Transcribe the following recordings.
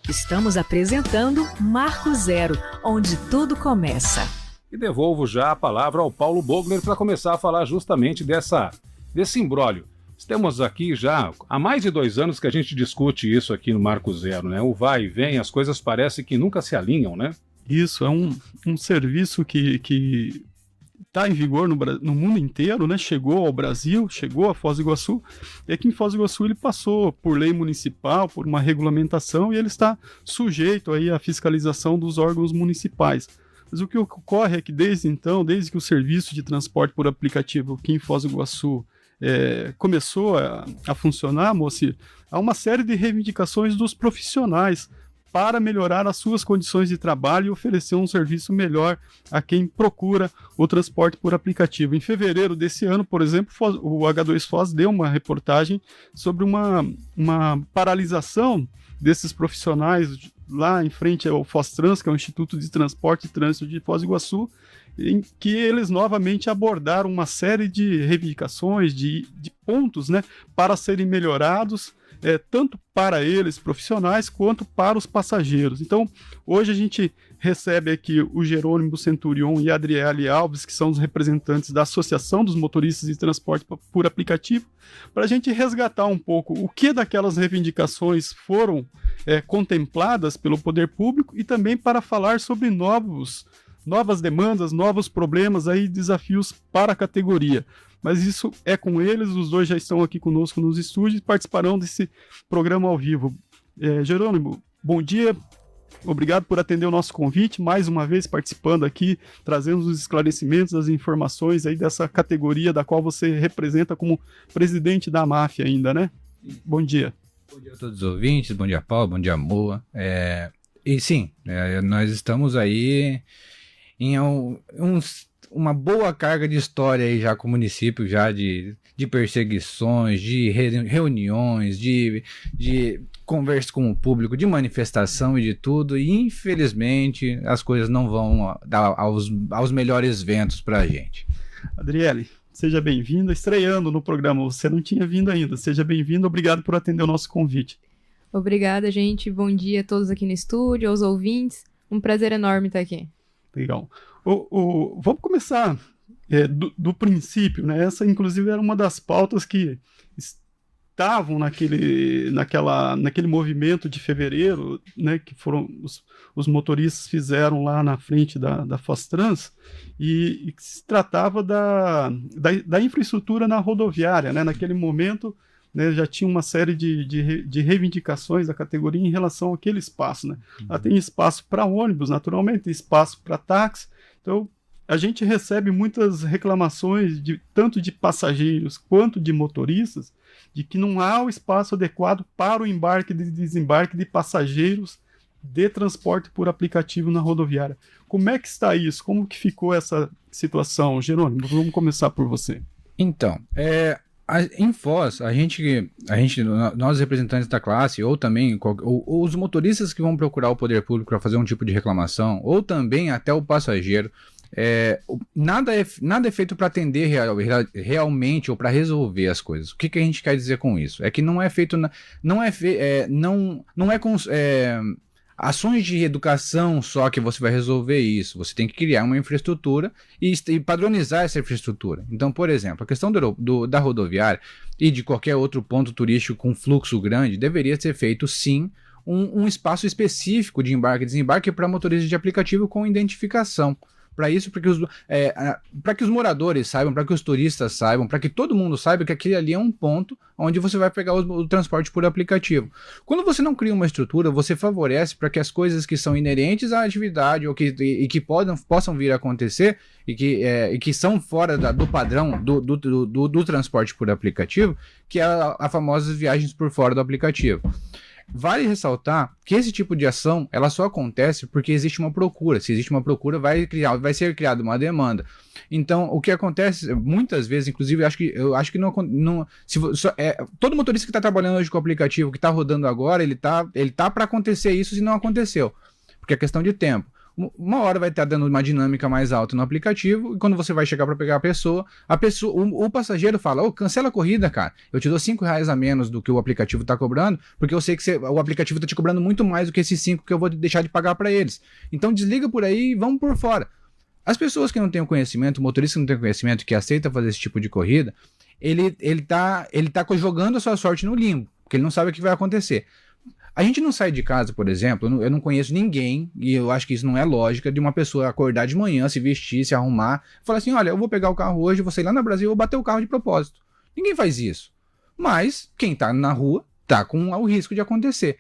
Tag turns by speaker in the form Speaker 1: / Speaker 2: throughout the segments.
Speaker 1: Estamos apresentando Marco Zero, onde tudo começa.
Speaker 2: E devolvo já a palavra ao Paulo Bogner para começar a falar justamente desse imbróglio. Temos aqui já há mais de 2 anos que a gente discute isso aqui no Marco Zero, né? O vai e vem, as coisas parecem que nunca se alinham, né?
Speaker 3: Isso, é um serviço que está em vigor no mundo inteiro, né? Chegou ao Brasil, chegou a Foz do Iguaçu, e aqui em Foz do Iguaçu ele passou por lei municipal, por uma regulamentação, e ele está sujeito aí à fiscalização dos órgãos municipais. Mas o que ocorre é que desde que o serviço de transporte por aplicativo aqui em Foz do Iguaçu começou a funcionar, Moacir, há uma série de reivindicações dos profissionais para melhorar as suas condições de trabalho e oferecer um serviço melhor a quem procura o transporte por aplicativo. Em fevereiro desse ano, por exemplo, o H2 Foz deu uma reportagem sobre uma paralisação desses profissionais lá em frente ao Foztrans, que é o Instituto de Transporte e Trânsito de Foz do Iguaçu, em que eles novamente abordaram uma série de reivindicações, de pontos, né, para serem melhorados, tanto para eles, profissionais, quanto para os passageiros. Então, hoje a gente recebe aqui o Jerônimo Centurion e a Adriele Alves, que são os representantes da Associação dos Motoristas de Transporte por Aplicativo, para a gente resgatar um pouco o que daquelas reivindicações foram contempladas pelo poder público e também para falar sobre novas demandas, novos problemas, aí, desafios para a categoria. Mas isso é com eles, os dois já estão aqui conosco nos estúdios e participarão desse programa ao vivo. Jerônimo, bom dia, obrigado por atender o nosso convite, mais uma vez participando aqui, trazendo os esclarecimentos, as informações aí dessa categoria da qual você representa como presidente da máfia ainda, né? Bom dia.
Speaker 4: Bom dia a todos os ouvintes, bom dia Paulo, bom dia Moa. E sim, nós estamos aí em uma boa carga de história aí já com o município, já de perseguições, de reuniões, de conversa com o público, de manifestação e de tudo, e infelizmente as coisas não vão dar aos melhores ventos pra gente.
Speaker 3: Adriele, seja bem-vinda, estreando no programa, você não tinha vindo ainda, seja bem-vindo, obrigado por atender o nosso convite.
Speaker 5: Obrigada, gente, bom dia a todos aqui no estúdio, aos ouvintes, um prazer enorme estar aqui. Legal.
Speaker 3: Vamos começar do princípio, né? Essa, inclusive, era uma das pautas que estavam naquele movimento de fevereiro, né? Que foram os motoristas fizeram lá na frente da Foztrans, e que se tratava da infraestrutura na rodoviária, né? Naquele momento, né, já tinha uma série de reivindicações da categoria em relação àquele espaço, né? Ela tem espaço para ônibus, naturalmente, tem espaço para táxi. Então, a gente recebe muitas reclamações, tanto de passageiros quanto de motoristas, de que não há o espaço adequado para o embarque e desembarque de passageiros de transporte por aplicativo na rodoviária. Como é que está isso? Como que ficou essa situação? Jerônimo, vamos começar por você.
Speaker 4: Então, em Foz, nós representantes da classe, ou também os motoristas que vão procurar o poder público para fazer um tipo de reclamação, ou também até o passageiro, nada é feito para atender realmente ou para resolver as coisas. O que a gente quer dizer com isso? É que não é feito, não é com ações de educação só que você vai resolver isso. Você tem que criar uma infraestrutura e padronizar essa infraestrutura. Então, por exemplo, a questão da rodoviária e de qualquer outro ponto turístico com fluxo grande deveria ser feito, sim, um espaço específico de embarque e desembarque para motoristas de aplicativo com identificação. Para isso, para que os moradores saibam, para que os turistas saibam, para que todo mundo saiba que aquele ali é um ponto onde você vai pegar o transporte por aplicativo. Quando você não cria uma estrutura, você favorece para que as coisas que são inerentes à atividade ou que possam vir a acontecer e que são fora do padrão do transporte por aplicativo, que é a famosa viagens por fora do aplicativo. Vale ressaltar que esse tipo de ação ela só acontece porque existe uma procura. Se existe uma procura, vai ser criada uma demanda. Então, o que acontece muitas vezes, inclusive, eu acho que não todo motorista que está trabalhando hoje com o aplicativo, que está rodando agora, ele tá para acontecer isso se não aconteceu, porque é questão de tempo. uma hora vai estar dando uma dinâmica mais alta no aplicativo, e quando você vai chegar para pegar a pessoa, o passageiro fala, ô, cancela a corrida, cara, eu te dou R$5 a menos do que o aplicativo está cobrando, porque eu sei que o aplicativo está te cobrando muito mais do que esses 5 que eu vou deixar de pagar para eles. Então desliga por aí e vamos por fora. As pessoas que não têm o conhecimento, o motorista que não tem conhecimento, que aceita fazer esse tipo de corrida, ele tá jogando a sua sorte no limbo, porque ele não sabe o que vai acontecer. A gente não sai de casa, por exemplo, eu não conheço ninguém, e eu acho que isso não é lógica, de uma pessoa acordar de manhã, se vestir, se arrumar, falar assim, olha, eu vou pegar o carro hoje, vou sair lá no Brasil, vou bater o carro de propósito. Ninguém faz isso. Mas quem tá na rua tá com o risco de acontecer.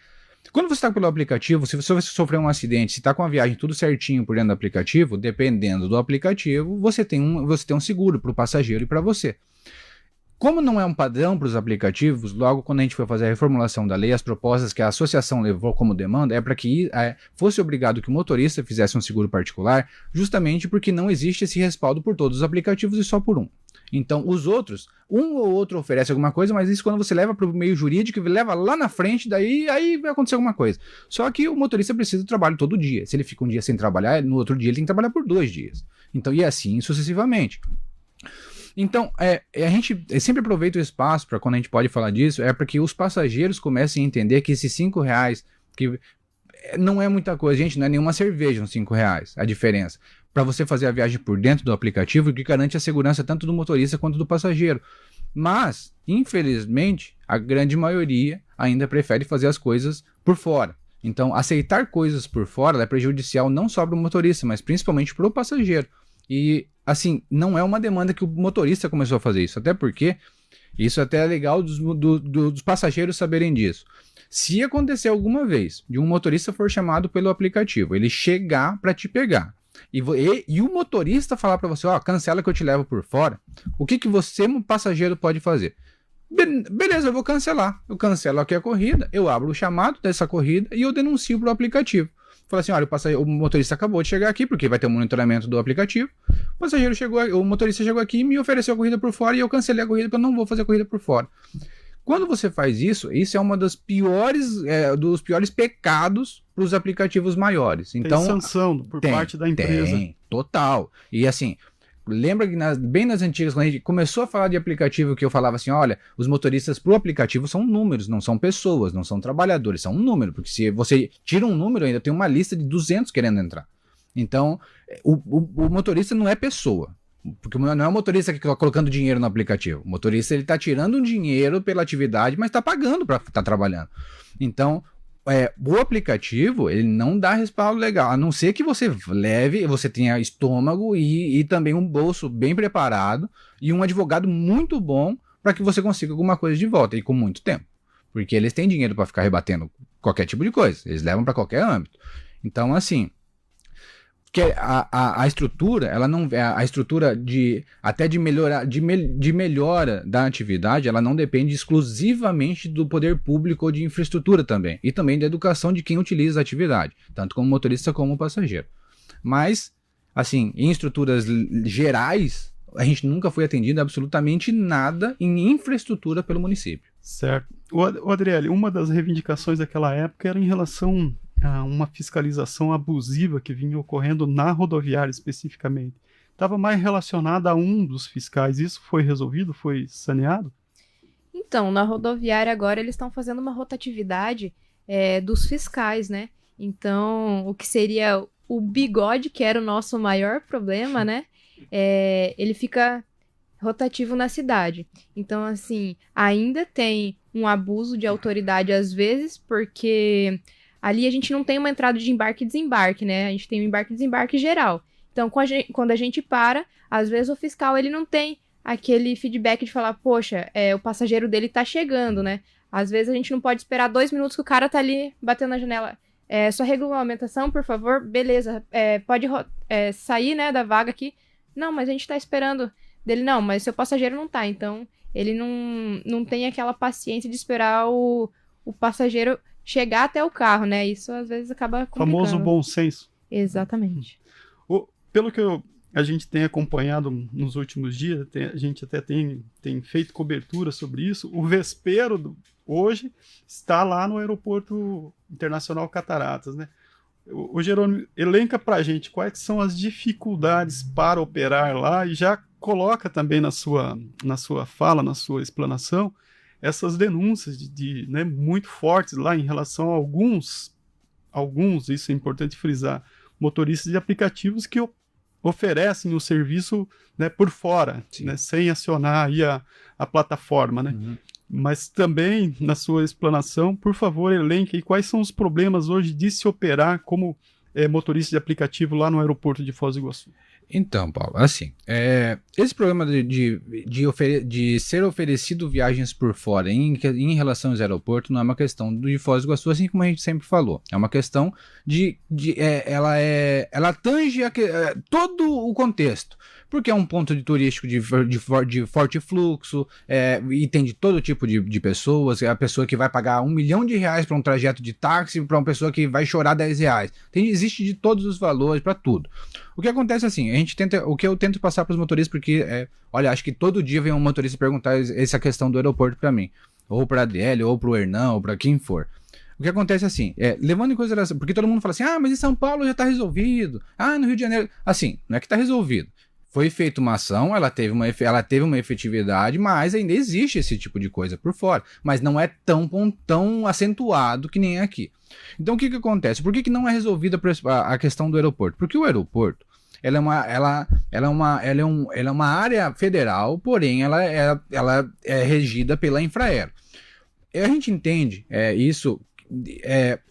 Speaker 4: Quando você está pelo aplicativo, se você sofrer um acidente, se está com a viagem tudo certinho por dentro do aplicativo, dependendo do aplicativo, você tem um seguro para o passageiro e para você. Como não é um padrão para os aplicativos, logo quando a gente foi fazer a reformulação da lei, as propostas que a associação levou como demanda é para que fosse obrigado que o motorista fizesse um seguro particular, justamente porque não existe esse respaldo por todos os aplicativos e só por um. Então, os outros, um ou outro oferece alguma coisa, mas isso quando você leva para o meio jurídico, leva lá na frente, aí vai acontecer alguma coisa. Só que o motorista precisa do trabalho todo dia. Se ele fica um dia sem trabalhar, no outro dia ele tem que trabalhar por 2 dias. Então, e assim sucessivamente. Então, a gente sempre aproveita o espaço para quando a gente pode falar disso, para que os passageiros comecem a entender que esses R$5, que não é muita coisa, gente, não é nenhuma cerveja uns R$5, a diferença. Para você fazer a viagem por dentro do aplicativo, que garante a segurança tanto do motorista quanto do passageiro. Mas, infelizmente, a grande maioria ainda prefere fazer as coisas por fora. Então, aceitar coisas por fora é prejudicial não só para o motorista, mas principalmente para o passageiro. E, assim, não é uma demanda que o motorista começou a fazer isso, até porque isso até é legal dos passageiros saberem disso. Se acontecer alguma vez de um motorista for chamado pelo aplicativo, ele chegar para te pegar, e o motorista falar para você, ó, cancela que eu te levo por fora, o que você, passageiro, pode fazer? Beleza, eu vou cancelar. Eu cancelo aqui a corrida, eu abro o chamado dessa corrida e eu denuncio para o aplicativo. Fala assim, olha, o motorista acabou de chegar aqui, porque vai ter um monitoramento do aplicativo. O motorista chegou aqui e me ofereceu a corrida por fora e eu cancelei a corrida porque eu não vou fazer a corrida por fora. Quando você faz isso é uma das dos piores pecados para os aplicativos maiores. Então,
Speaker 3: tem sanção por parte da empresa.
Speaker 4: Tem, total. E assim, lembra que bem nas antigas, quando a gente começou a falar de aplicativo, que eu falava assim, olha, os motoristas pro aplicativo são números, não são pessoas, não são trabalhadores, são um número, porque se você tira um número, ainda tem uma lista de 200 querendo entrar. Então, o motorista não é pessoa, porque não é o motorista que está colocando dinheiro no aplicativo. O motorista ele está tirando um dinheiro pela atividade, mas está pagando para estar trabalhando. Então, o aplicativo, ele não dá respaldo legal, a não ser que você você tenha estômago e também um bolso bem preparado e um advogado muito bom para que você consiga alguma coisa de volta e com muito tempo. Porque eles têm dinheiro para ficar rebatendo qualquer tipo de coisa, eles levam para qualquer âmbito. Então, assim, que a estrutura, ela não, a estrutura de melhora da atividade, ela não depende exclusivamente do poder público ou de infraestrutura também, e também da educação de quem utiliza a atividade, tanto como motorista como passageiro. Mas, assim, em estruturas gerais, a gente nunca foi atendido absolutamente nada em infraestrutura pelo município.
Speaker 3: Certo. O Adriele, uma das reivindicações daquela época era em relação a uma fiscalização abusiva que vinha ocorrendo na rodoviária especificamente. Estava mais relacionada a um dos fiscais. Isso foi resolvido? Foi saneado?
Speaker 5: Então, na rodoviária agora eles estão fazendo uma rotatividade dos fiscais, né? Então, o que seria o bigode, que era o nosso maior problema, né? Ele fica rotativo na cidade. Então, assim, ainda tem um abuso de autoridade às vezes, porque ali a gente não tem uma entrada de embarque e desembarque, né? A gente tem um embarque e desembarque geral. Então, quando a gente para, às vezes o fiscal ele não tem aquele feedback de falar, poxa, o passageiro dele tá chegando, né? Às vezes a gente não pode esperar 2 minutos que o cara tá ali batendo na janela. Sua regulamentação, por favor, beleza, pode sair, né, da vaga aqui. Não, mas a gente tá esperando dele. Não, mas seu passageiro não tá, então ele não tem aquela paciência de esperar o passageiro chegar até o carro, né? Isso às vezes acaba complicando.
Speaker 3: Famoso bom senso.
Speaker 5: Exatamente.
Speaker 3: Pelo que a gente tem acompanhado nos últimos dias, a gente até tem feito cobertura sobre isso, o Vespero hoje está lá no Aeroporto Internacional Cataratas, né? O Jerônimo, elenca pra gente quais são as dificuldades para operar lá e já coloca também na sua fala, na sua explanação, essas denúncias né, muito fortes lá em relação a alguns, isso é importante frisar, motoristas de aplicativos que oferecem o serviço, né, por fora, né, sem acionar aí a plataforma, né? Uhum. Mas também, na sua explanação, por favor, elenque aí quais são os problemas hoje de se operar como motorista de aplicativo lá no aeroporto de Foz do Iguaçu.
Speaker 4: Então, Paulo, assim, esse problema de ser oferecido viagens por fora em relação aos aeroportos não é uma questão de Foz do Iguaçu, assim como a gente sempre falou. É uma questão ela tange todo o contexto. Porque é um ponto turístico de forte fluxo, e tem de todo tipo de pessoas. É a pessoa que vai pagar R$1 milhão para um trajeto de táxi, para uma pessoa que vai chorar R$10. Existe de todos os valores, para tudo. O que acontece assim, o que eu tento passar para os motoristas, porque, olha, acho que todo dia vem um motorista perguntar essa questão do aeroporto para mim, ou para a ADL, ou para o Hernan, ou para quem for. O que acontece assim, levando em consideração, porque todo mundo fala assim, mas em São Paulo já está resolvido, no Rio de Janeiro, assim, não é que está resolvido. Foi feita uma ação, ela teve uma efetividade, mas ainda existe esse tipo de coisa por fora. Mas não é tão acentuado que nem aqui. Então o que acontece? Por que não é resolvida a questão do aeroporto? Porque o aeroporto ela é uma área federal, porém ela é regida pela Infraero. A gente entende isso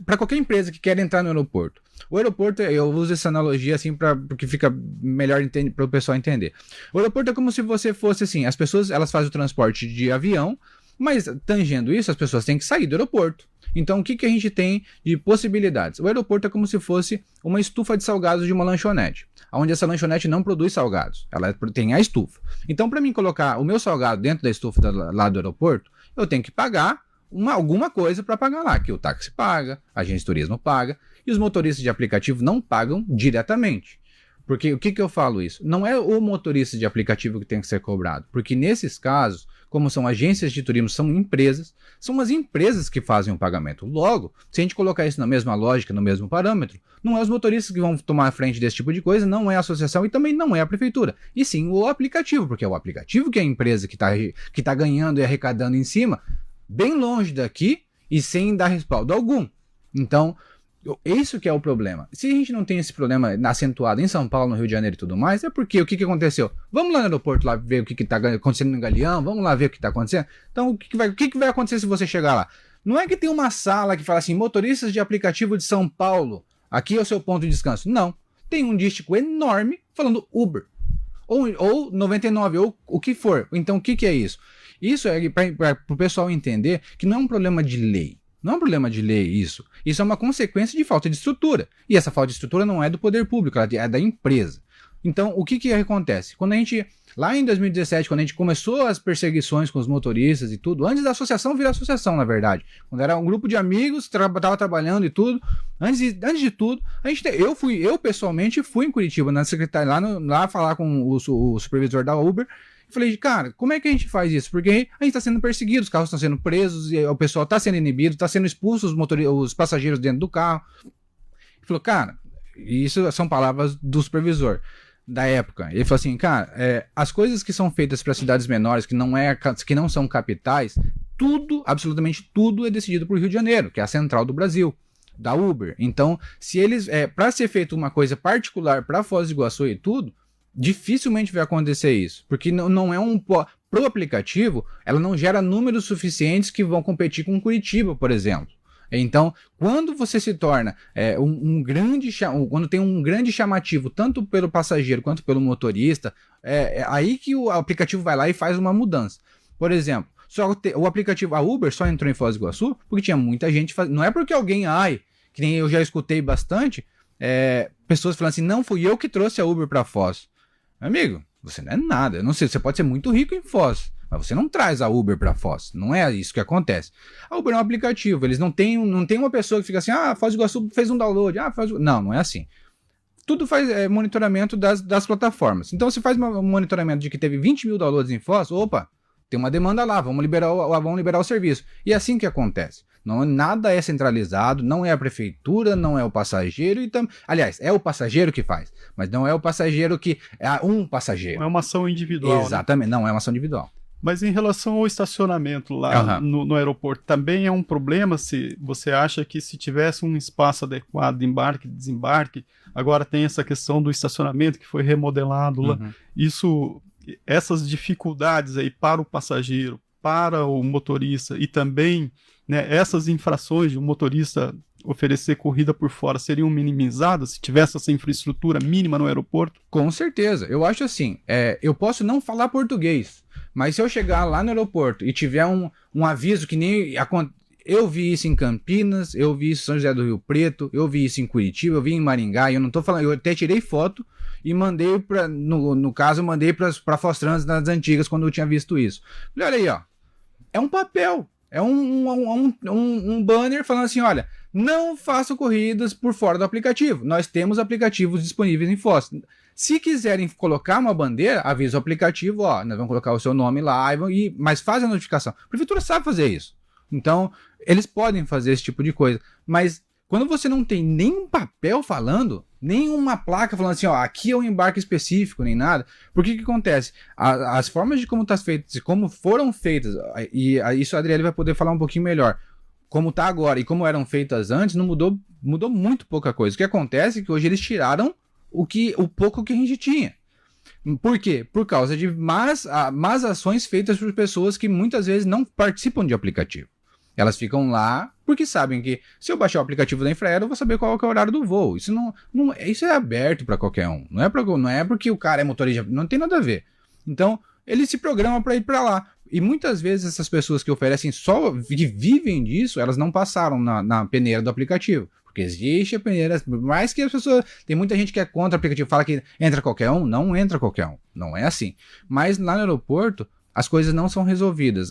Speaker 4: para qualquer empresa que quer entrar no aeroporto. O aeroporto, eu uso essa analogia assim porque fica melhor para o pessoal entender. O aeroporto é como se você fosse assim, as pessoas elas fazem o transporte de avião, mas tangendo isso, as pessoas têm que sair do aeroporto. Então o que a gente tem de possibilidades? O aeroporto é como se fosse uma estufa de salgados de uma lanchonete, onde essa lanchonete não produz salgados, ela tem a estufa. Então para mim colocar o meu salgado dentro da estufa lá do aeroporto, eu tenho que pagar alguma coisa para pagar lá, que o táxi paga, a agência de turismo paga, e os motoristas de aplicativo não pagam diretamente. Porque o que eu falo isso? Não é o motorista de aplicativo que tem que ser cobrado, porque nesses casos, como são agências de turismo, são as empresas que fazem o pagamento. Logo, se a gente colocar isso na mesma lógica, no mesmo parâmetro, não é os motoristas que vão tomar a frente desse tipo de coisa, não é a associação e também não é a prefeitura, e sim o aplicativo, porque é o aplicativo que é a empresa que tá ganhando e arrecadando em cima, bem longe daqui e sem dar respaldo algum. Então, isso que é o problema. Se a gente não tem esse problema acentuado em São Paulo, no Rio de Janeiro e tudo mais, é porque o que aconteceu? Vamos lá no aeroporto lá ver o que está acontecendo no Galeão, vamos lá ver o que está acontecendo. Então, o que vai acontecer se você chegar lá? Não é que tem uma sala que fala assim, motoristas de aplicativo de São Paulo, aqui é o seu ponto de descanso. Não. Tem um dístico enorme falando Uber. Ou 99, ou o que for. Então, o que é isso? Isso é para o pessoal entender que não é um problema de lei. Não é um problema de lei isso. Isso é uma consequência de falta de estrutura. E essa falta de estrutura não é do poder público, ela é da empresa. Então, o que acontece? Quando a gente, lá em 2017, quando a gente começou as perseguições com os motoristas e tudo, antes da associação virar associação, na verdade. Quando era um grupo de amigos, estava trabalhando e tudo, antes de tudo, eu pessoalmente fui em Curitiba, na secretaria, lá falar com o supervisor da Uber. Falei, cara, como é que a gente faz isso? Porque a gente está sendo perseguido, os carros estão sendo presos, e o pessoal está sendo inibido, está sendo expulso os passageiros dentro do carro. Ele falou, cara, isso são palavras do supervisor da época. Ele falou assim, cara, as coisas que são feitas para cidades menores, que não são capitais, absolutamente tudo é decidido por Rio de Janeiro, que é a central do Brasil, da Uber. Então, se eles, para ser feito uma coisa particular para Foz do Iguaçu e tudo, dificilmente vai acontecer isso, porque não é pro aplicativo, ela não gera números suficientes que vão competir com Curitiba, por exemplo. Então, quando você se torna quando tem um grande chamativo, tanto pelo passageiro quanto pelo motorista, é aí que o aplicativo vai lá e faz uma mudança. Por exemplo, o aplicativo, a Uber só entrou em Foz do Iguaçu porque tinha muita gente fazendo. Não é porque alguém, que nem eu já escutei bastante, pessoas falando assim, não fui eu que trouxe a Uber para Foz. Amigo, você não é nada. Eu não sei, você pode ser muito rico em Foz, mas você não traz a Uber para Foz. Não é isso que acontece. A Uber é um aplicativo. Eles não tem uma pessoa que fica assim, Foz do Iguaçu fez um download. Não é assim. Tudo faz monitoramento das plataformas. Então, se faz um monitoramento de que teve 20 mil downloads em Foz, opa, tem uma demanda lá, vamos liberar o serviço. E é assim que acontece. Não, nada é centralizado, não é a prefeitura, não é o passageiro, aliás, é o passageiro que faz, mas não é o passageiro que é um passageiro.
Speaker 3: É uma ação individual.
Speaker 4: Exatamente, né? Não é uma ação individual.
Speaker 3: Mas em relação ao estacionamento lá no aeroporto, também é um problema se você acha que se tivesse um espaço adequado de embarque e desembarque, agora tem essa questão do estacionamento que foi remodelado lá, essas dificuldades aí para o passageiro, para o motorista e também, né, essas infrações de um motorista oferecer corrida por fora seriam minimizadas se tivesse essa infraestrutura mínima no aeroporto?
Speaker 4: Com certeza. Eu acho assim, eu posso não falar português, mas se eu chegar lá no aeroporto e tiver um aviso que nem... Eu vi isso em Campinas, eu vi isso em São José do Rio Preto, eu vi isso em Curitiba, eu vi em Maringá, e eu não tô falando... Eu até tirei foto e mandei no caso, eu mandei para Fostrans nas antigas, quando eu tinha visto isso. Falei, olha aí, ó. É um papel. É um banner falando assim, olha, não façam corridas por fora do aplicativo. Nós temos aplicativos disponíveis em Foz. Se quiserem colocar uma bandeira, avisa o aplicativo, ó, nós vamos colocar o seu nome lá, mas faz a notificação. A prefeitura sabe fazer isso. Então, eles podem fazer esse tipo de coisa. Mas quando você não tem nenhum papel falando, nenhuma placa falando assim, ó, aqui é um embarque específico, nem nada, por que acontece? As formas de como está feito, como foram feitas, e isso a Adriele vai poder falar um pouquinho melhor, como está agora e como eram feitas antes, não mudou muito pouca coisa. O que acontece é que hoje eles tiraram o pouco que a gente tinha. Por quê? Por causa de más ações feitas por pessoas que muitas vezes não participam de aplicativo. Elas ficam lá porque sabem que se eu baixar o aplicativo da Infraero, eu vou saber qual é o horário do voo. Isso é aberto para qualquer um. Não é porque o cara é motorista, não tem nada a ver. Então, ele se programa para ir para lá. E muitas vezes essas pessoas que oferecem que vivem disso, elas não passaram na peneira do aplicativo. Porque existe a peneira, por mais que as pessoas... Tem muita gente que é contra o aplicativo, fala que entra qualquer um. Não entra qualquer um. Não é assim. Mas lá no aeroporto, as coisas não são resolvidas.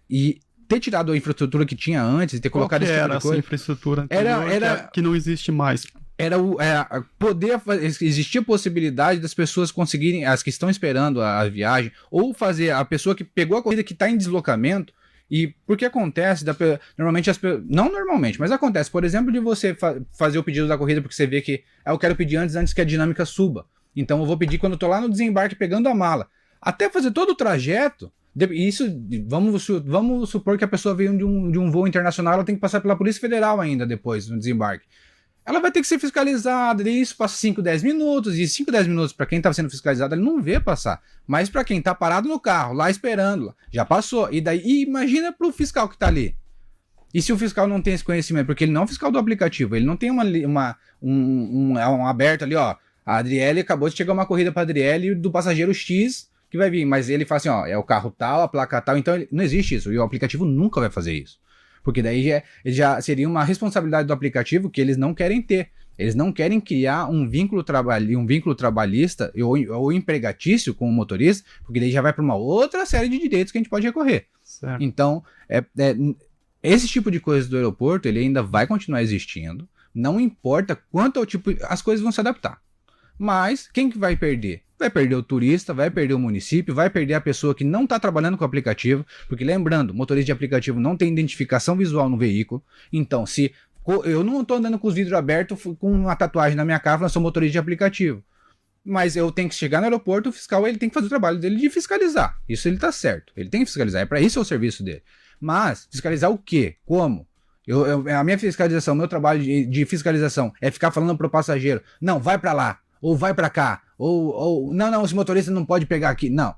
Speaker 4: E ter tirado a infraestrutura que tinha antes e ter colocado esse tipo de coisa...
Speaker 3: Essa infraestrutura anterior que não existe mais?
Speaker 4: Existia a possibilidade das pessoas conseguirem, as que estão esperando a viagem, ou fazer a pessoa que pegou a corrida que está em deslocamento, e porque acontece, não normalmente, mas acontece, por exemplo, de você fazer o pedido da corrida porque você vê que eu quero pedir antes que a dinâmica suba, então eu vou pedir quando eu tô lá no desembarque pegando a mala, até fazer todo o trajeto. Isso, vamos supor que a pessoa veio de um voo internacional, ela tem que passar pela Polícia Federal ainda depois, no desembarque. Ela vai ter que ser fiscalizada, e isso passa 5, 10 minutos, e 5, 10 minutos para quem está sendo fiscalizado, ele não vê passar. Mas para quem está parado no carro, lá esperando, já passou. E daí, imagina para o fiscal que está ali. E se o fiscal não tem esse conhecimento, porque ele não é um fiscal do aplicativo, ele não tem um aberto ali, ó, a Adriele, acabou de chegar uma corrida para a Adriele do passageiro X, que vai vir, mas ele fala assim, ó, é o carro tal, a placa tal, então não existe isso, e o aplicativo nunca vai fazer isso, porque daí já seria uma responsabilidade do aplicativo que eles não querem ter, eles não querem criar um vínculo trabalhista ou empregatício com o motorista, porque daí já vai para uma outra série de direitos que a gente pode recorrer. Certo. Então, esse tipo de coisa do aeroporto, ele ainda vai continuar existindo, não importa quanto ao tipo, as coisas vão se adaptar. Mas quem que vai perder? Vai perder o turista, vai perder o município, vai perder a pessoa que não está trabalhando com o aplicativo, porque lembrando, motorista de aplicativo não tem identificação visual no veículo, então se eu não estou andando com os vidros abertos com uma tatuagem na minha cara, eu sou motorista de aplicativo, mas eu tenho que chegar no aeroporto, o fiscal ele tem que fazer o trabalho dele de fiscalizar, isso ele está certo, ele tem que fiscalizar, é para isso o serviço dele, mas fiscalizar o quê? Como? A minha fiscalização, meu trabalho de fiscalização é ficar falando para o passageiro, não, vai para lá, ou vai para cá, ou não, esse motorista não pode pegar aqui. Não,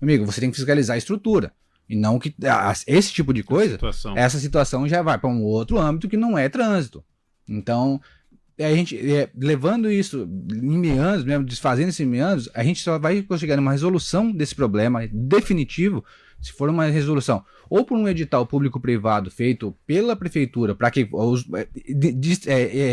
Speaker 4: amigo, você tem que fiscalizar a estrutura. E não que esse tipo de coisa, essa situação já vai para um outro âmbito que não é trânsito. Então, a gente, levando isso em meandros, mesmo desfazendo esses meandros, a gente só vai chegar numa resolução desse problema definitivo, se for uma resolução, ou por um edital público-privado feito pela prefeitura, para que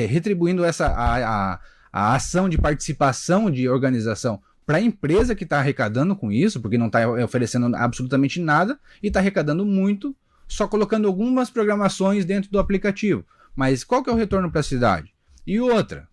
Speaker 4: retribuindo a ação de participação de organização para a empresa que está arrecadando com isso, porque não está oferecendo absolutamente nada e está arrecadando muito, só colocando algumas programações dentro do aplicativo. Mas qual que é o retorno para a cidade? E outra,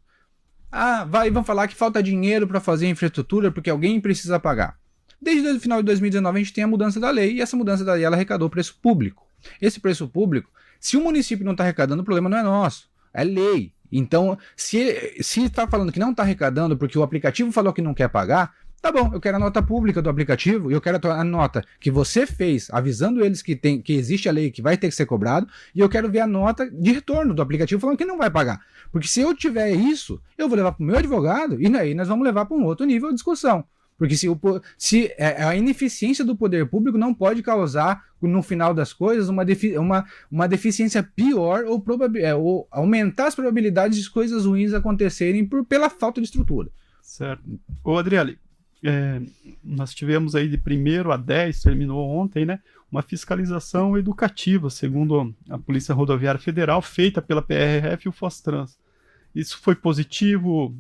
Speaker 4: vão falar que falta dinheiro para fazer infraestrutura porque alguém precisa pagar. Desde o final de 2019 a gente tem a mudança da lei, e essa mudança da lei ela arrecadou preço público. Esse preço público, Se o município não está arrecadando, o problema não é nosso, é lei. Então, se está falando que não está arrecadando porque o aplicativo falou que não quer pagar, tá bom, eu quero a nota pública do aplicativo e eu quero a nota que você fez, avisando eles que existe a lei que vai ter que ser cobrado, e eu quero ver a nota de retorno do aplicativo falando que não vai pagar. Porque se eu tiver isso, eu vou levar para o meu advogado e aí nós vamos levar para um outro nível de discussão. Porque se a ineficiência do poder público não pode causar, no final das coisas, uma deficiência pior ou aumentar as probabilidades de coisas ruins acontecerem pela falta de estrutura.
Speaker 3: Certo. Ô, Adriele, nós tivemos aí de 1º a 10, terminou ontem, né? Uma fiscalização educativa, segundo a Polícia Rodoviária Federal, feita pela PRF e o Fostrans. Isso foi positivo?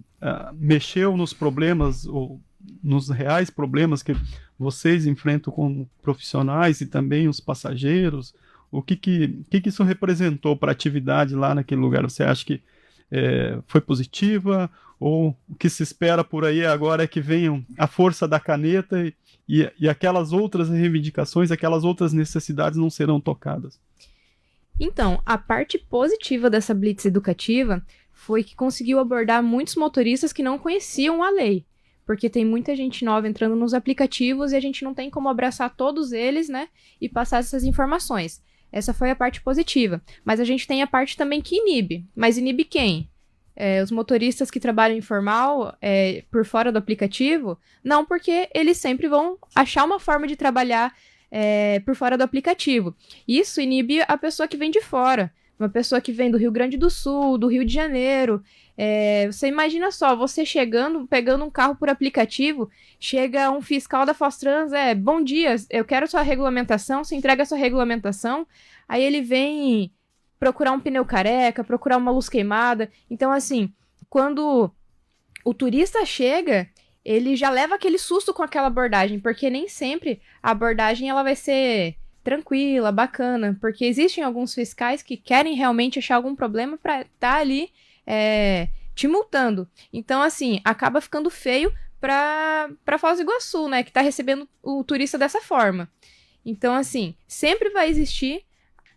Speaker 3: Mexeu nos problemas, ou nos reais problemas que vocês enfrentam como profissionais e também os passageiros? O que isso representou para a atividade lá naquele lugar? Você acha que foi positiva? Ou o que se espera por aí agora é que venham a força da caneta e aquelas outras reivindicações, aquelas outras necessidades não serão tocadas?
Speaker 5: Então, a parte positiva dessa blitz educativa foi que conseguiu abordar muitos motoristas que não conheciam a lei. Porque tem muita gente nova entrando nos aplicativos e a gente não tem como abraçar todos eles, né? E passar essas informações. Essa foi a parte positiva. Mas a gente tem a parte também que inibe. Mas inibe quem? Os motoristas que trabalham informal, por fora do aplicativo? Não, porque eles sempre vão achar uma forma de trabalhar por fora do aplicativo. Isso inibe a pessoa que vem de fora. Uma pessoa que vem do Rio Grande do Sul, do Rio de Janeiro. Você imagina só, você chegando, pegando um carro por aplicativo, chega um fiscal da Fostrans, bom dia, eu quero sua regulamentação, você entrega a sua regulamentação, aí ele vem procurar um pneu careca, procurar uma luz queimada. Então, assim, quando o turista chega, ele já leva aquele susto com aquela abordagem, porque nem sempre a abordagem ela vai ser tranquila, bacana, porque existem alguns fiscais que querem realmente achar algum problema para estar ali te multando. Então, assim, acaba ficando feio para Foz do Iguaçu, né, que tá recebendo o turista dessa forma. Então, assim, sempre vai existir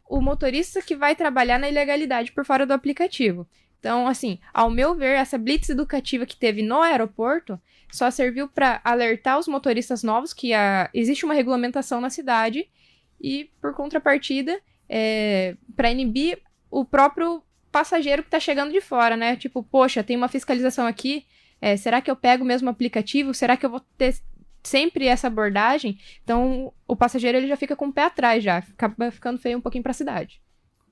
Speaker 5: o motorista que vai trabalhar na ilegalidade por fora do aplicativo. Então, assim, ao meu ver, essa blitz educativa que teve no aeroporto só serviu para alertar os motoristas novos que existe uma regulamentação na cidade e, por contrapartida, para inibir o próprio passageiro que está chegando de fora, né? Tipo, poxa, tem uma fiscalização aqui, será que eu pego o mesmo aplicativo? Será que eu vou ter sempre essa abordagem? Então, o passageiro ele já fica com o pé atrás, já acaba ficando feio um pouquinho para a cidade.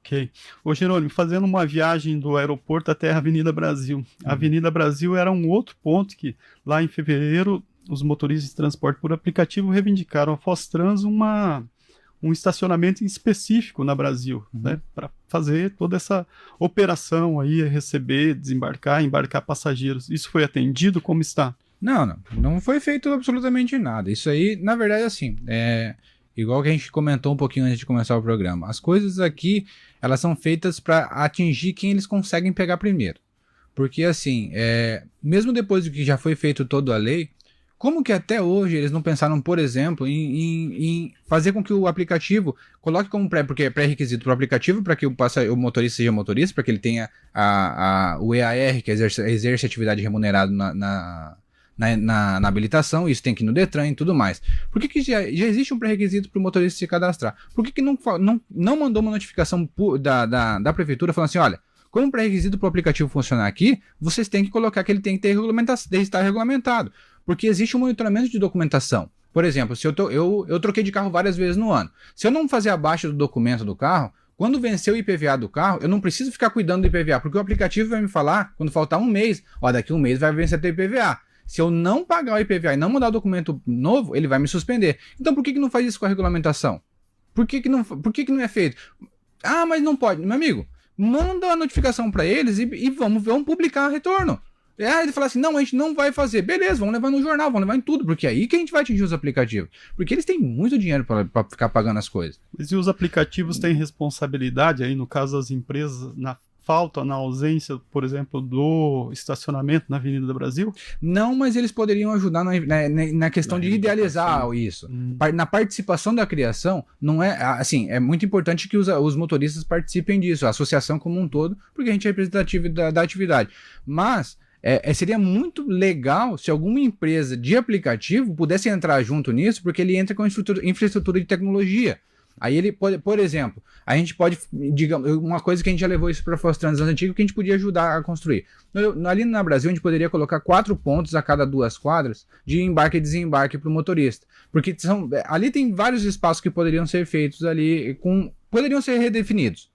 Speaker 3: Ok. Ô, Jerônimo, fazendo uma viagem do aeroporto até a Avenida Brasil. A Avenida Brasil era um outro ponto que, lá em fevereiro, os motoristas de transporte por aplicativo reivindicaram a Fostrans um estacionamento específico na Brasil, né, para fazer toda essa operação aí, receber, desembarcar, embarcar passageiros. Isso foi atendido? Como está?
Speaker 4: Não foi feito absolutamente nada. Isso aí, na verdade, assim, igual que a gente comentou um pouquinho antes de começar o programa, as coisas aqui, elas são feitas para atingir quem eles conseguem pegar primeiro. Porque, assim, mesmo depois de que já foi feito toda a lei, como que até hoje eles não pensaram, por exemplo, em fazer com que o aplicativo coloque como pré-requisito para o aplicativo, para que o motorista seja motorista, para que ele tenha o EAR, que exerce atividade remunerada na habilitação, isso tem que ir no Detran e tudo mais. Por que já existe um pré-requisito para o motorista se cadastrar? Por que não mandou uma notificação da prefeitura falando assim, olha, como pré-requisito para o aplicativo funcionar aqui, vocês têm que colocar que ele tem que estar regulamentado. Porque existe um monitoramento de documentação. Por exemplo, se eu troquei de carro várias vezes no ano. Se eu não fazer a baixa do documento do carro, quando vencer o IPVA do carro, eu não preciso ficar cuidando do IPVA, porque o aplicativo vai me falar, quando faltar um mês, daqui a um mês vai vencer o IPVA. Se eu não pagar o IPVA e não mandar o documento novo, ele vai me suspender. Então por que não faz isso com a regulamentação? Por que não é feito? Ah, mas não pode. Meu amigo, manda a notificação para eles e vamos publicar o retorno. Ele fala assim, não, a gente não vai fazer. Beleza, vamos levar no jornal, vamos levar em tudo, porque é aí que a gente vai atingir os aplicativos. Porque eles têm muito dinheiro para ficar pagando as coisas.
Speaker 3: Mas e os aplicativos têm responsabilidade aí, no caso das empresas, na falta, na ausência, por exemplo, do estacionamento na Avenida do Brasil?
Speaker 4: Não, mas eles poderiam ajudar na questão de idealizar isso. Na participação da criação, não é assim, é muito importante que os motoristas participem disso, a associação como um todo, porque a gente é representativo da atividade. Mas seria muito legal se alguma empresa de aplicativo pudesse entrar junto nisso, porque ele entra com infraestrutura de tecnologia. Aí ele pode, por exemplo, a gente pode, digamos, uma coisa que a gente já levou isso para a Forstrans antigo, que a gente podia ajudar a construir. Ali no Brasil, a gente poderia colocar 4 pontos a cada 2 quadras de embarque e desembarque para o motorista. Porque ali tem vários espaços que poderiam ser feitos ali, poderiam ser redefinidos.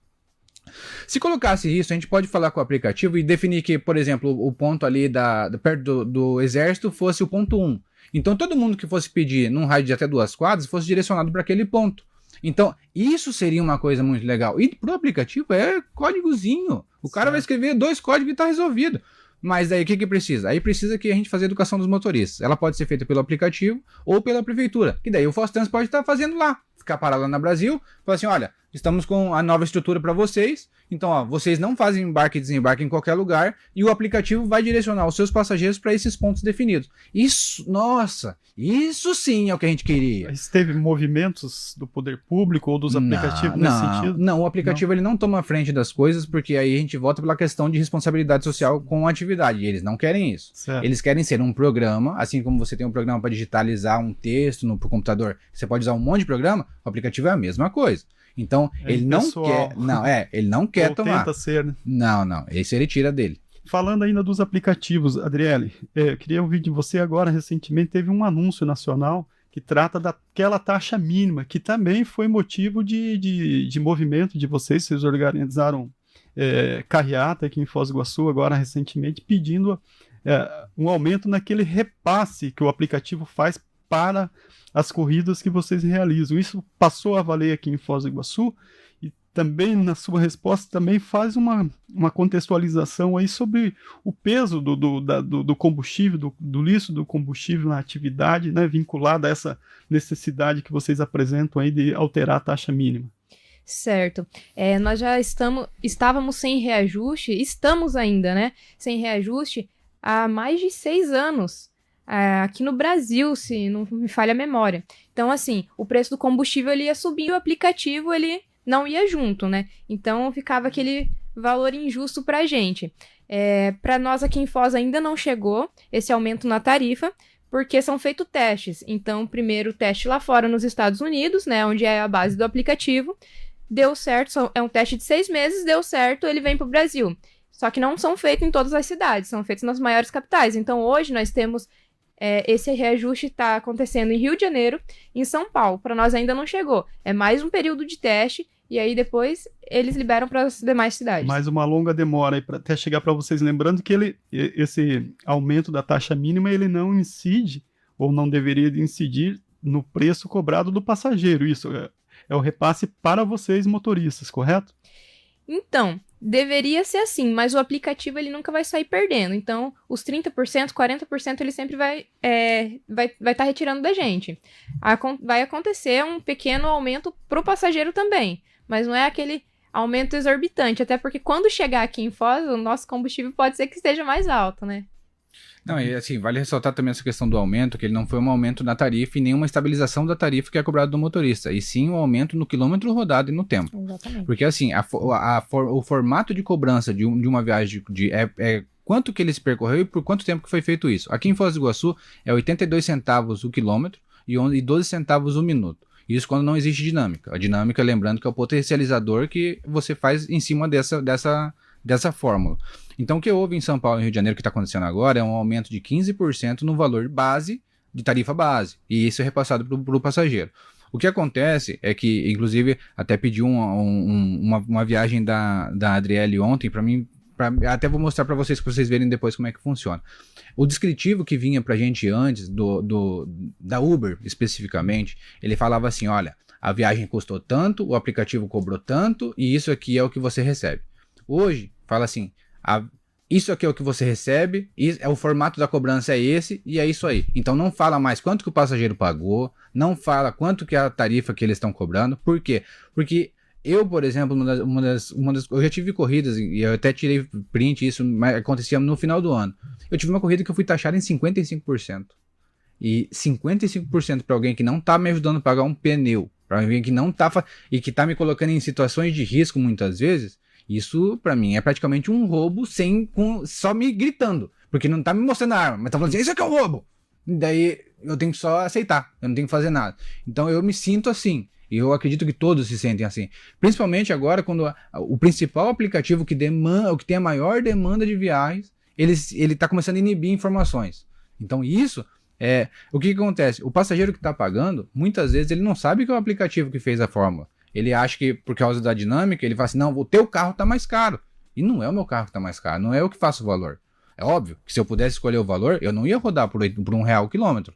Speaker 4: Se colocasse isso, a gente pode falar com o aplicativo e definir que, por exemplo, o ponto ali perto do exército fosse o ponto 1. Então, todo mundo que fosse pedir num raio de até 2 quadras fosse direcionado para aquele ponto. Então, isso seria uma coisa muito legal. E pro aplicativo é códigozinho. O cara vai escrever 2 códigos e tá resolvido. Mas daí o que precisa? Aí precisa que a gente faça a educação dos motoristas. Ela pode ser feita pelo aplicativo ou pela prefeitura. Que daí o Forstrans pode estar fazendo lá. Ficar parado lá no Brasil, falar assim, olha, estamos com a nova estrutura para vocês. Então, ó, vocês não fazem embarque e desembarque em qualquer lugar e o aplicativo vai direcionar os seus passageiros para esses pontos definidos. Isso, nossa, isso sim é o que a gente queria.
Speaker 3: Mas teve movimentos do poder público ou dos aplicativos nesse sentido?
Speaker 4: Não, o aplicativo ele não toma a frente das coisas, porque aí a gente volta pela questão de responsabilidade social com a atividade, e eles não querem isso.
Speaker 3: Certo.
Speaker 4: Eles querem ser um programa, assim como você tem um programa para digitalizar um texto pro computador, você pode usar um monte de programa, o aplicativo é a mesma coisa. Então, ele não quer tomar.
Speaker 3: Tenta ser, né?
Speaker 4: Não, esse ele tira dele.
Speaker 3: Falando ainda dos aplicativos, Adriele, queria ouvir de você agora, recentemente teve um anúncio nacional que trata daquela taxa mínima, que também foi motivo de movimento de vocês organizaram carreata aqui em Foz do Iguaçu, agora recentemente, pedindo um aumento naquele repasse que o aplicativo faz para as corridas que vocês realizam. Isso passou a valer aqui em Foz do Iguaçu e também na sua resposta também faz uma contextualização aí sobre o peso do combustível, do lixo do combustível na atividade, né, vinculado a essa necessidade que vocês apresentam aí de alterar a taxa mínima.
Speaker 5: Certo. Nós já estávamos sem reajuste, estamos ainda, né, sem reajuste há mais de 6 anos. Aqui no Brasil, se não me falha a memória. Então, assim, o preço do combustível ele ia subir e o aplicativo ele não ia junto, né? Então, ficava aquele valor injusto pra gente. Para nós aqui em Foz ainda não chegou esse aumento na tarifa, porque são feitos testes. Então, primeiro o teste lá fora nos Estados Unidos, né, onde é a base do aplicativo, deu certo, é um teste de 6 meses, deu certo, ele vem pro Brasil. Só que não são feitos em todas as cidades, são feitos nas maiores capitais. Então, hoje nós temos... esse reajuste está acontecendo em Rio de Janeiro, em São Paulo. Para nós ainda não chegou. É mais um período de teste e aí depois eles liberam para as demais cidades.
Speaker 3: Mais uma longa demora aí até chegar para vocês. Lembrando que esse aumento da taxa mínima ele não incide ou não deveria incidir no preço cobrado do passageiro. Isso é o repasse para vocês motoristas, correto?
Speaker 5: Então, deveria ser assim, mas o aplicativo ele nunca vai sair perdendo. Então, os 30%, 40% ele sempre vai estar retirando da gente. Vai acontecer um pequeno aumento para o passageiro também, mas não é aquele aumento exorbitante, até porque quando chegar aqui em Foz, o nosso combustível pode ser que esteja mais alto, né?
Speaker 4: Não, e assim, vale ressaltar também essa questão do aumento, que ele não foi um aumento na tarifa e nem uma estabilização da tarifa que é cobrada do motorista, e sim um aumento no quilômetro rodado e no tempo.
Speaker 5: Exatamente.
Speaker 4: Porque assim, o formato de cobrança de uma viagem é quanto que ele se percorreu e por quanto tempo que foi feito isso. Aqui em Foz do Iguaçu é 82 centavos o quilômetro e 12 centavos o minuto. Isso quando não existe dinâmica. A dinâmica, lembrando que é o potencializador que você faz em cima dessa fórmula. Então, o que houve em São Paulo e Rio de Janeiro que está acontecendo agora é um aumento de 15% no valor base, de tarifa base, e isso é repassado para o passageiro. O que acontece é que, inclusive, até pedi uma viagem da Adriele ontem para mim, até vou mostrar para vocês verem depois como é que funciona. O descritivo que vinha para a gente antes, da Uber especificamente, ele falava assim, olha, a viagem custou tanto, o aplicativo cobrou tanto, e isso aqui é o que você recebe. Hoje, fala assim, isso aqui é o que você recebe, o formato da cobrança é esse, e é isso aí. Então não fala mais quanto que o passageiro pagou, não fala quanto que é a tarifa que eles estão cobrando. Por quê? Porque Eu, por exemplo, eu já tive corridas, e eu até tirei print, isso acontecia no final do ano. Eu tive uma corrida que eu fui taxado em 55%. E 55% para alguém que não tá me ajudando a pagar um pneu, para alguém que não tá e que tá me colocando em situações de risco muitas vezes, isso para mim é praticamente um roubo só me gritando, porque não tá me mostrando a arma, mas tá falando assim, isso aqui é um roubo. E daí eu tenho que só aceitar, eu não tenho que fazer nada. Então eu me sinto assim, e eu acredito que todos se sentem assim. Principalmente agora quando o principal aplicativo que tem a maior demanda de viagens, ele tá começando a inibir informações. Então isso o que acontece? O passageiro que está pagando, muitas vezes ele não sabe que é o aplicativo que fez a fórmula. Ele acha que por causa da dinâmica, ele fala assim, não, o teu carro está mais caro. E não é o meu carro que está mais caro, não é eu que faço o valor. É óbvio que se eu pudesse escolher o valor, eu não ia rodar por R$1 o quilômetro.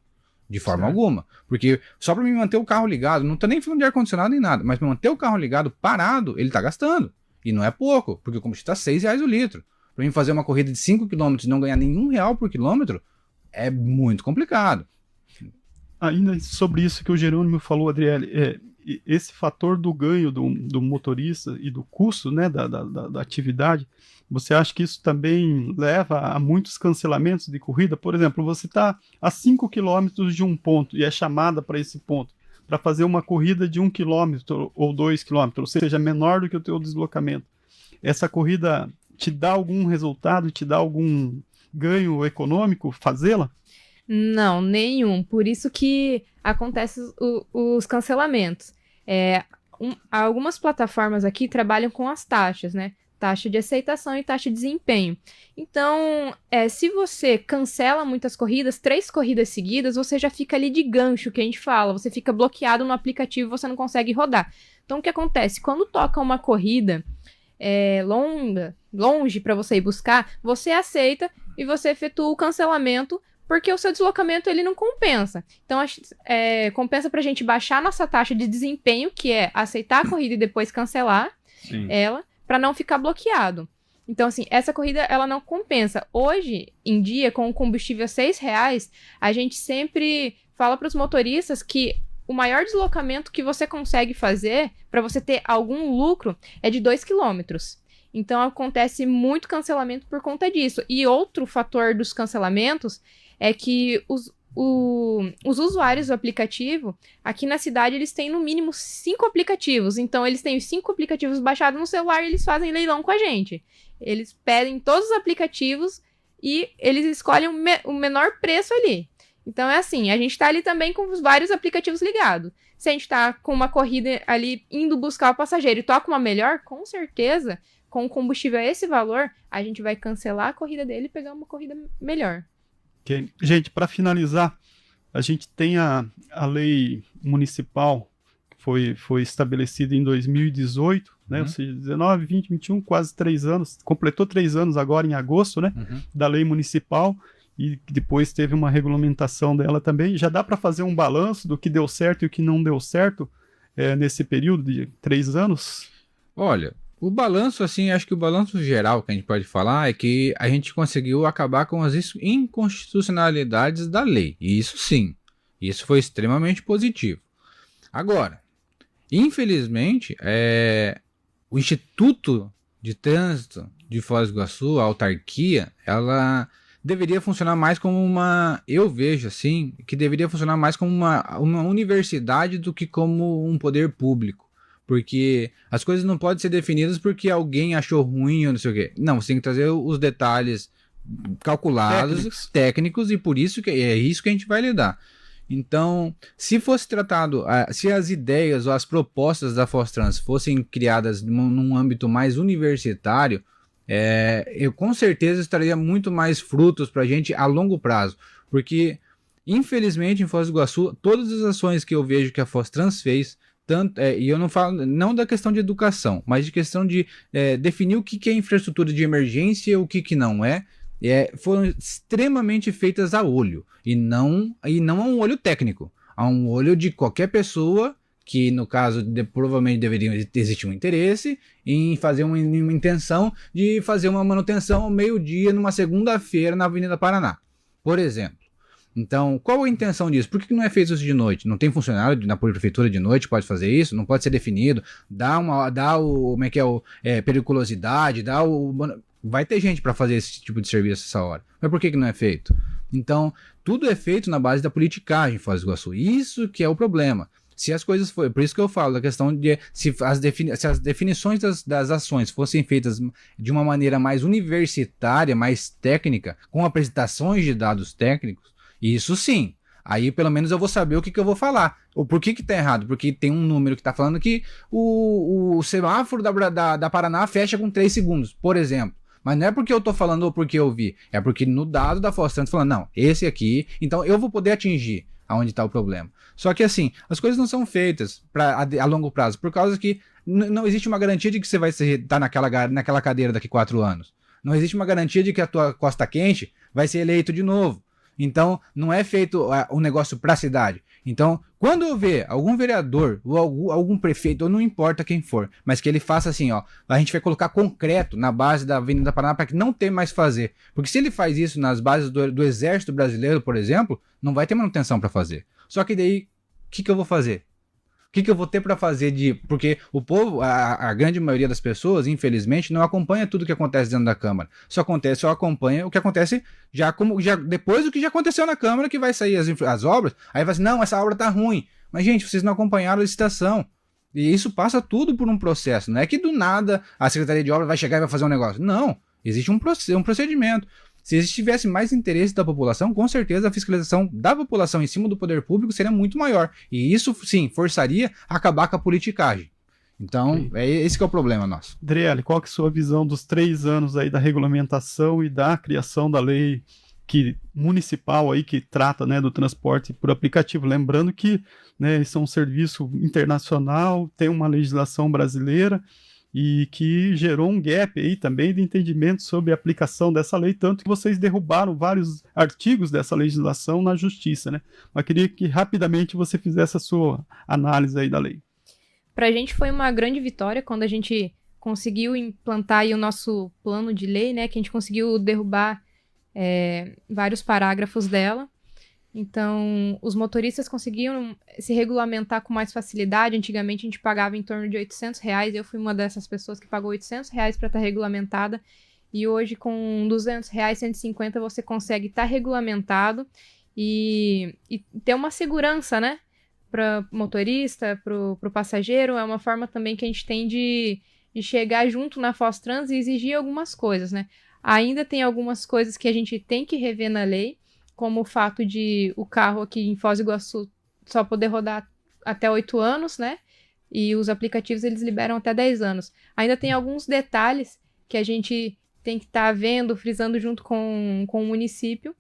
Speaker 4: De forma alguma. Porque só para me manter o carro ligado, não está nem falando de ar-condicionado nem nada, mas para manter o carro ligado, parado, ele está gastando. E não é pouco, porque o combustível está R$6 o litro. Para mim fazer uma corrida de 5 km e não ganhar nenhum real por quilômetro, é muito complicado.
Speaker 3: Ainda sobre isso que o Jerônimo falou, Adriele, esse fator do ganho do motorista e do custo, né, da atividade, você acha que isso também leva a muitos cancelamentos de corrida? Por exemplo, você está a 5 quilômetros de um ponto e é chamada para esse ponto para fazer uma corrida de 1 quilômetro ou 2 quilômetros, ou seja, menor do que o teu deslocamento. Essa corrida te dá algum resultado, te dá algum ganho econômico fazê-la?
Speaker 5: Não, nenhum. Por isso que acontecem os cancelamentos. Algumas plataformas aqui trabalham com as taxas, né? Taxa de aceitação e taxa de desempenho. Então, se você cancela muitas corridas, 3 corridas seguidas, você já fica ali de gancho, que a gente fala. Você fica bloqueado no aplicativo, você não consegue rodar. Então, o que acontece? Quando toca uma corrida longe para você ir buscar, você aceita e você efetua o cancelamento, porque o seu deslocamento ele não compensa. Então, compensa pra gente baixar nossa taxa de desempenho, que é aceitar a corrida e depois cancelar ela, para não ficar bloqueado. Então, assim, essa corrida ela não compensa. Hoje em dia, com o combustível R$6, a gente sempre fala para os motoristas que o maior deslocamento que você consegue fazer para você ter algum lucro é de 2 quilômetros. Então, acontece muito cancelamento por conta disso. E outro fator dos cancelamentos é que os usuários do aplicativo, aqui na cidade, eles têm no mínimo 5 aplicativos. Então, eles têm os 5 aplicativos baixados no celular e eles fazem leilão com a gente. Eles pedem todos os aplicativos e eles escolhem o menor preço ali. Então, é assim, a gente tá ali também com os vários aplicativos ligados. Se a gente tá com uma corrida ali indo buscar o passageiro e toca uma melhor, com certeza, com o combustível a esse valor, a gente vai cancelar a corrida dele e pegar uma corrida melhor.
Speaker 3: Okay. Gente, para finalizar, a gente tem a lei municipal que foi estabelecida em 2018, né? Ou seja, 19, 20, 21, quase 3 anos, completou 3 anos agora em agosto, né? Da lei municipal, e depois teve uma regulamentação dela também. Já dá para fazer um balanço do que deu certo e o que não deu certo nesse período de 3 anos?
Speaker 4: Olha, o balanço, assim, acho que o balanço geral que a gente pode falar é que a gente conseguiu acabar com as inconstitucionalidades da lei. E isso sim, isso foi extremamente positivo. Agora, infelizmente, o Instituto de Trânsito de Foz do Iguaçu, a autarquia, ela deveria funcionar mais como eu vejo assim, que deveria funcionar mais como uma universidade do que como um poder público. Porque as coisas não podem ser definidas porque alguém achou ruim ou não sei o quê. Não, você tem que trazer os detalhes calculados, técnicos, e por isso que é isso que a gente vai lidar. Então, se fosse tratado, se as ideias ou as propostas da Fostrans fossem criadas num âmbito mais universitário, eu com certeza estaria muito mais frutos para a gente a longo prazo. Porque, infelizmente, em Foz do Iguaçu, todas as ações que eu vejo que a Fostrans fez, e eu não falo não da questão de educação, mas de questão de definir o que é infraestrutura de emergência e o que não é, foram extremamente feitas a olho, e não a um olho técnico, a um olho de qualquer pessoa que, no caso, provavelmente deveria existir um interesse em fazer uma intenção de fazer uma manutenção ao meio-dia numa segunda-feira na Avenida Paraná, por exemplo. Então, qual a intenção disso? Por que não é feito isso de noite? Não tem funcionário na prefeitura de noite que pode fazer isso? Não pode ser definido? Como é que é periculosidade, vai ter gente para fazer esse tipo de serviço essa hora. Mas por que não é feito? Então, tudo é feito na base da politicagem em Foz do Iguaçu. Isso que é o problema. Se as coisas forem, por isso que eu falo da questão de se as definições das ações fossem feitas de uma maneira mais universitária, mais técnica, com apresentações de dados técnicos, isso sim. Aí pelo menos eu vou saber o que eu vou falar. Ou por que tá errado? Porque tem um número que tá falando que o semáforo da Paraná fecha com 3 segundos, por exemplo. Mas não é porque eu tô falando ou porque eu vi. É porque no dado da Foz falando, não, esse aqui, então eu vou poder atingir aonde está o problema. Só que assim, as coisas não são feitas a longo prazo, por causa que não existe uma garantia de que você vai estar naquela cadeira daqui 4 anos. Não existe uma garantia de que a tua Costa Quente vai ser eleito de novo. Então, não é feito um negócio para a cidade. Então, quando eu ver algum vereador ou algum prefeito, ou não importa quem for, mas que ele faça assim, ó, a gente vai colocar concreto na base da Avenida Paraná para que não tenha mais fazer. Porque se ele faz isso nas bases do Exército Brasileiro, por exemplo, não vai ter manutenção para fazer. Só que daí, o que eu vou fazer? O que eu vou ter para fazer porque o povo, a grande maioria das pessoas, infelizmente, não acompanha tudo que acontece dentro da Câmara. Só acompanha o que acontece já depois do que já aconteceu na Câmara, que vai sair as obras, aí vai assim, não, essa obra tá ruim. Mas, gente, vocês não acompanharam a licitação. E isso passa tudo por um processo. Não é que do nada a Secretaria de Obras vai chegar e vai fazer um negócio. Não, existe um procedimento. Se tivesse mais interesse da população, com certeza a fiscalização da população em cima do poder público seria muito maior. E isso, sim, forçaria a acabar com a politicagem. Então, esse que é o problema nosso.
Speaker 3: Adriele, qual que é a sua visão dos 3 anos aí da regulamentação e da criação da lei municipal aí que trata, né, do transporte por aplicativo? Lembrando que, né, isso é um serviço internacional, tem uma legislação brasileira, e que gerou um gap aí também de entendimento sobre a aplicação dessa lei, tanto que vocês derrubaram vários artigos dessa legislação na justiça, né? Mas queria que rapidamente você fizesse a sua análise aí da lei.
Speaker 5: Para a gente foi uma grande vitória quando a gente conseguiu implantar aí o nosso plano de lei, né? Que a gente conseguiu derrubar vários parágrafos dela. Então, os motoristas conseguiam se regulamentar com mais facilidade. Antigamente, a gente pagava em torno de R$800. Eu fui uma dessas pessoas que pagou R$800 para estar regulamentada. E hoje, com R$200, R$150, você consegue estar regulamentado e ter uma segurança, né? Para o motorista, para o passageiro. É uma forma também que a gente tem de chegar junto na Foz-Trans e exigir algumas coisas, né? Ainda tem algumas coisas que a gente tem que rever na lei, como o fato de o carro aqui em Foz do Iguaçu só poder rodar até 8 anos, né? E os aplicativos eles liberam até 10 anos. Ainda tem alguns detalhes que a gente tem que estar vendo, frisando junto com o município,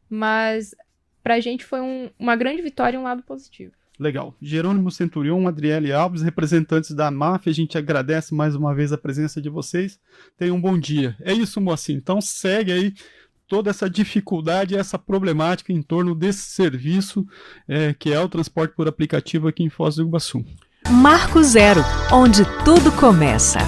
Speaker 5: mas pra gente foi uma grande vitória e um lado positivo.
Speaker 3: Legal. Jerônimo Centurion, Adriele Alves, representantes da MAF, a gente agradece mais uma vez a presença de vocês. Tenham um bom dia. É isso, Moacir. Então segue aí toda essa dificuldade, essa problemática em torno desse serviço que é o transporte por aplicativo aqui em Foz do Iguaçu.
Speaker 1: Marco Zero, onde tudo começa.